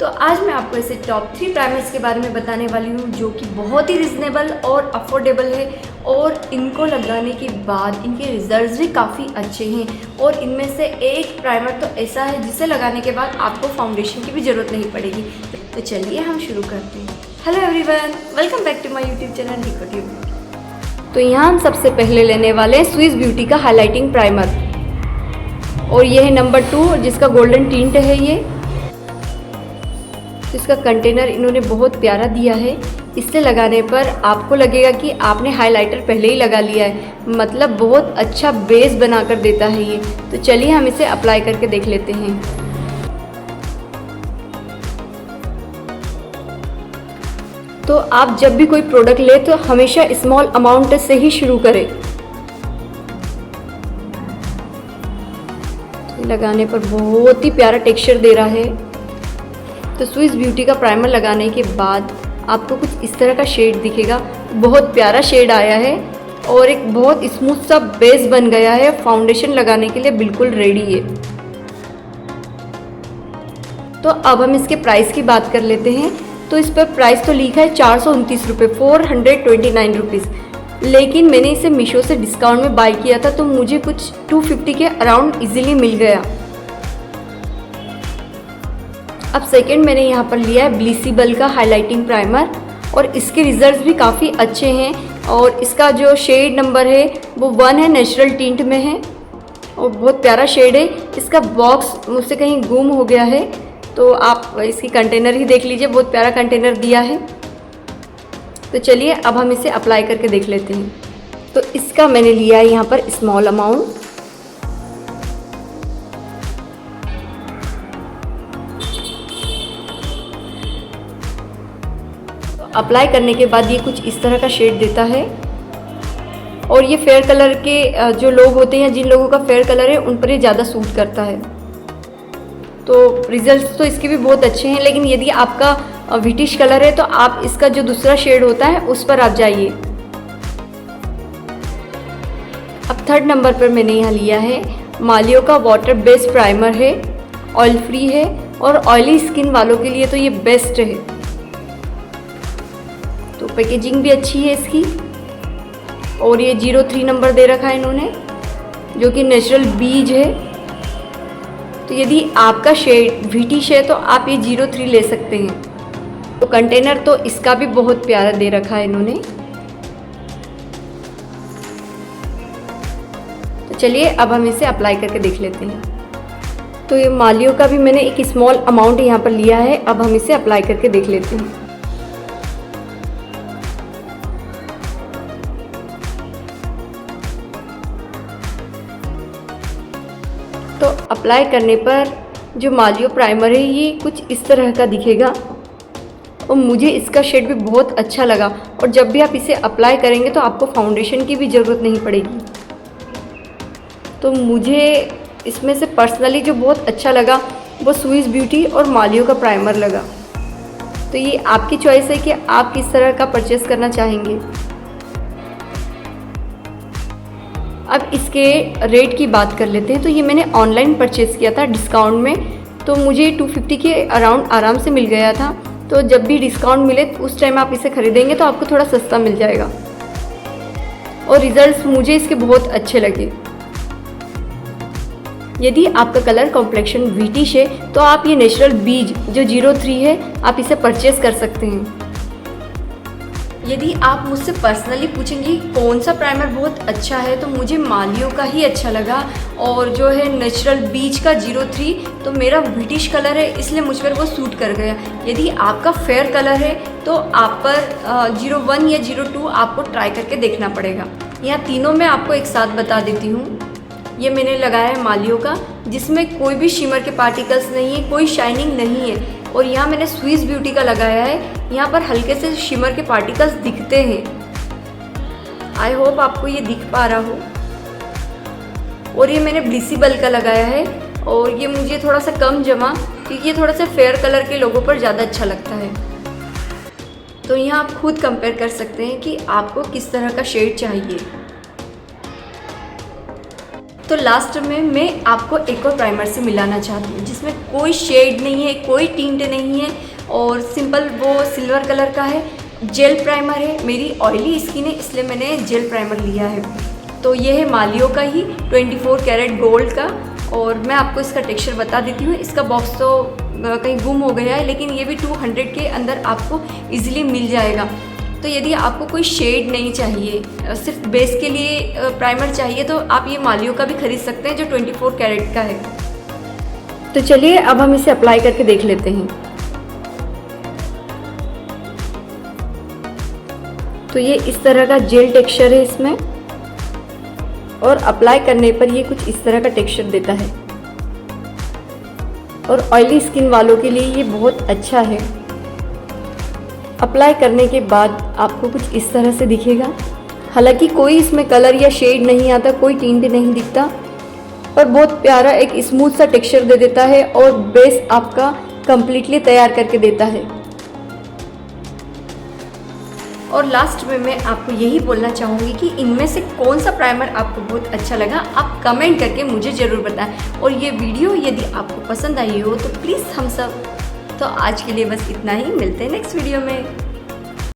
तो आज मैं आपको ऐसे टॉप 3 प्राइमर्स के बारे में बताने वाली हूँ जो कि बहुत ही रिजनेबल और अफोर्डेबल है और इनको लगाने के बाद इनके रिजल्ट्स भी काफ़ी अच्छे हैं। और इनमें से एक प्राइमर तो ऐसा है जिसे लगाने के बाद आपको फाउंडेशन की भी ज़रूरत नहीं पड़ेगी। तो चलिए हम शुरू करते हैं। Hello everyone, welcome back to my YouTube channel Rico Tube. तो यहाँ हम सबसे पहले लेने वाले हैं स्विस ब्यूटी का हाइलाइटिंग प्राइमर और ये है नंबर 2 जिसका गोल्डन टिंट है। ये इसका कंटेनर इन्होंने बहुत प्यारा दिया है। इससे लगाने पर आपको लगेगा कि आपने हाइलाइटर पहले ही लगा लिया है, मतलब बहुत अच्छा बेस बनाकर देता है ये। तो चलिए हम इसे अप्लाई करके देख लेते हैं। तो आप जब भी कोई प्रोडक्ट ले तो हमेशा स्मॉल अमाउंट से ही शुरू करें। लगाने पर बहुत ही प्यारा टेक्सचर दे रहा है। तो स्विस ब्यूटी का प्राइमर लगाने के बाद आपको कुछ इस तरह का शेड दिखेगा। बहुत प्यारा शेड आया है और एक बहुत स्मूथ सा बेस बन गया है। फाउंडेशन लगाने के लिए बिल्कुल रेडी है। तो अब हम इसके प्राइस की बात कर लेते हैं। तो इस पर प्राइस तो लिखा है 429 रुपये, 429 रुपीज़, लेकिन मैंने इसे मीशो से डिस्काउंट में बाय किया था तो मुझे कुछ 250 के अराउंड इजीली मिल गया। अब सेकंड मैंने यहाँ पर लिया है ब्लीसीबल का हाइलाइटिंग प्राइमर और इसके रिजल्ट्स भी काफ़ी अच्छे हैं। और इसका जो शेड नंबर है वो 1 है, नेचुरल टिंट में है और बहुत प्यारा शेड है। इसका बॉक्स मुझसे कहीं गुम हो गया है तो आप इसकी कंटेनर ही देख लीजिए, बहुत प्यारा कंटेनर दिया है। तो चलिए अब हम इसे अप्लाई करके देख लेते हैं। तो इसका मैंने लिया है यहाँ पर स्मॉल अमाउंट। अप्लाई करने के बाद ये कुछ इस तरह का शेड देता है और ये फेयर कलर के जो लोग होते हैं, जिन लोगों का फेयर कलर है, उन पर ये ज़्यादा सूट करता है। तो रिजल्ट्स तो इसके भी बहुत अच्छे हैं, लेकिन यदि आपका विटिश कलर है तो आप इसका जो दूसरा शेड होता है उस पर आप जाइए। अब थर्ड नंबर पर मैंने यहाँ लिया है मालियो का वाटर बेस्ड प्राइमर है, ऑयल फ्री है और ऑयली स्किन वालों के लिए तो ये बेस्ट है। तो पैकेजिंग भी अच्छी है इसकी और ये 03 नंबर दे रखा है इन्होंने, जो कि नेचुरल बीज है। तो यदि आपका शेड विटिश है तो आप ये 03 ले सकते हैं। तो कंटेनर तो इसका भी बहुत प्यारा दे रखा है इन्होंने। तो चलिए अब हम इसे अप्लाई करके देख लेते हैं। तो ये मालियो का भी मैंने एक स्मॉल अमाउंट यहाँ पर लिया है। अब हम इसे अप्लाई करके देख लेते हैं। तो अप्लाई करने पर जो मालियो प्राइमर है ये कुछ इस तरह का दिखेगा और मुझे इसका शेड भी बहुत अच्छा लगा। और जब भी आप इसे अप्लाई करेंगे तो आपको फाउंडेशन की भी ज़रूरत नहीं पड़ेगी। तो मुझे इसमें से पर्सनली जो बहुत अच्छा लगा वो स्विस ब्यूटी और मालियो का प्राइमर लगा। तो ये आपकी चॉइस है कि आप किस तरह का परचेस करना चाहेंगे। अब इसके रेट की बात कर लेते हैं। तो ये मैंने ऑनलाइन परचेज़ किया था डिस्काउंट में, तो मुझे 250 के अराउंड आराम से मिल गया था। तो जब भी डिस्काउंट मिले तो उस टाइम आप इसे ख़रीदेंगे तो आपको थोड़ा सस्ता मिल जाएगा। और रिज़ल्ट्स मुझे इसके बहुत अच्छे लगे। यदि आपका कलर कॉम्प्लेक्शन विटिश है तो आप ये नेचुरल बीज जो 03 है आप इसे परचेज़ कर सकते हैं। यदि आप मुझसे पर्सनली पूछेंगे कौन सा प्राइमर बहुत अच्छा है तो मुझे मालियो का ही अच्छा लगा। और जो है नेचुरल बीच का 03, तो मेरा ब्रिटिश कलर है इसलिए मुझ पर वो सूट कर गया। यदि आपका फेयर कलर है तो आप पर 01 या 02 आपको ट्राई करके देखना पड़ेगा। यहाँ तीनों मैं आपको एक साथ बता देती हूँ। ये मैंने लगाया है मालियो का, जिसमें कोई भी शिमर के पार्टिकल्स नहीं है, कोई शाइनिंग नहीं है। और यहाँ मैंने स्विस ब्यूटी का लगाया है, यहाँ पर हल्के से शिमर के पार्टिकल्स दिखते हैं। आई होप आपको ये दिख पा रहा हो। और ये मैंने ब्लीसीबल का लगाया है और ये मुझे थोड़ा सा कम जमा, क्योंकि ये थोड़ा सा फेयर कलर के लोगों पर ज़्यादा अच्छा लगता है। तो यहाँ आप खुद कंपेयर कर सकते हैं कि आपको किस तरह का शेड चाहिए। तो लास्ट में मैं आपको एक और प्राइमर से मिलाना चाहती हूँ जिसमें कोई शेड नहीं है, कोई टिंट नहीं है और सिंपल वो सिल्वर कलर का है। जेल प्राइमर है, मेरी ऑयली स्किन है इसलिए मैंने जेल प्राइमर लिया है। तो ये है मालियो का ही 24 कैरेट गोल्ड का, और मैं आपको इसका टेक्सचर बता देती हूँ। इसका बॉक्स तो कहीं गुम हो गया है, लेकिन ये भी 200 के अंदर आपको इजीली मिल जाएगा। तो यदि आपको कोई शेड नहीं चाहिए, सिर्फ बेस के लिए प्राइमर चाहिए, तो आप ये मालियो का भी खरीद सकते हैं जो 24 कैरेट का है। तो चलिए अब हम इसे अप्लाई करके देख लेते हैं। तो ये इस तरह का जेल टेक्सचर है इसमें, और अप्लाई करने पर ये कुछ इस तरह का टेक्सचर देता है, और ऑयली स्किन वालों के लिए ये बहुत अच्छा है। अप्लाई करने के बाद आपको कुछ इस तरह से दिखेगा। हालांकि कोई इसमें कलर या शेड नहीं आता, कोई टिंट नहीं दिखता, पर बहुत प्यारा एक स्मूथ सा टेक्सचर दे देता है और बेस आपका कंप्लीटली तैयार करके देता है। और लास्ट में मैं आपको यही बोलना चाहूँगी कि इनमें से कौन सा प्राइमर आपको बहुत अच्छा लगा, आप कमेंट करके मुझे ज़रूर बताएं। और ये वीडियो यदि आपको पसंद आई हो तो प्लीज़ थम्स अप। तो आज के लिए बस इतना ही, मिलते हैं नेक्स्ट वीडियो में।